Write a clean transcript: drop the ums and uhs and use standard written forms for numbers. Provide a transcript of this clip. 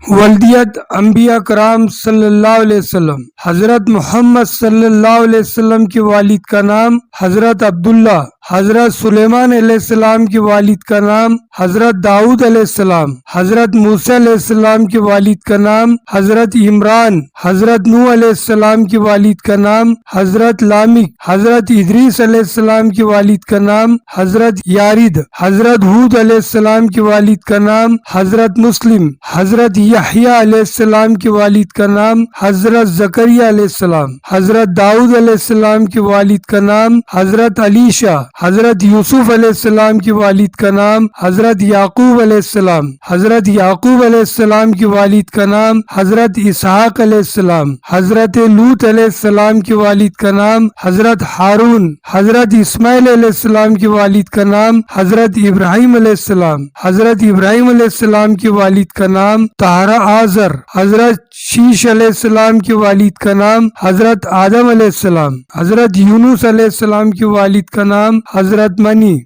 ولدیت انبیاء کرام صلی اللہ علیہ وسلم۔ حضرت محمد صلی اللہ علیہ وسلم کے والد کا نام حضرت عبداللہ، حضرت سلیمان علیہ السلام کے والد کا نام حضرت داؤد علیہ السلام، حضرت موسیٰ علیہ السلام کے والد کا نام حضرت عمران، حضرت نوح علیہ السلام کے والد کا نام حضرت لامک، حضرت ادریس علیہ السلام کے والد کا نام حضرت یارد، حضرت ہود علیہ السلام کے والد کا نام حضرت مسلم، حضرت یحییٰ علیہ السلام کے والد کا نام حضرت زکریا علیہ السلام، حضرت داؤد علیہ السلام کے والد کا نام حضرت علیشہ، حضرت یوسف علیہ السلام کے والد کا نام حضرت یعقوب علیہ السلام، حضرت یعقوب علیہ السلام کے والد کا نام حضرت اسحاق علیہ السلام، حضرت لوط علیہ السلام کے والد کا نام حضرت ہارون، حضرت اسماعیل علیہ السلام کے والد کا نام حضرت ابراہیم علیہ السلام، حضرت ابراہیم علیہ السلام کے والد کا نام طاہرہ آزر، حضرت شیش علیہ السلام کے والد کا نام حضرت آدم علیہ السلام، حضرت یونس علیہ السلام کے والد کا نام حضرت منی۔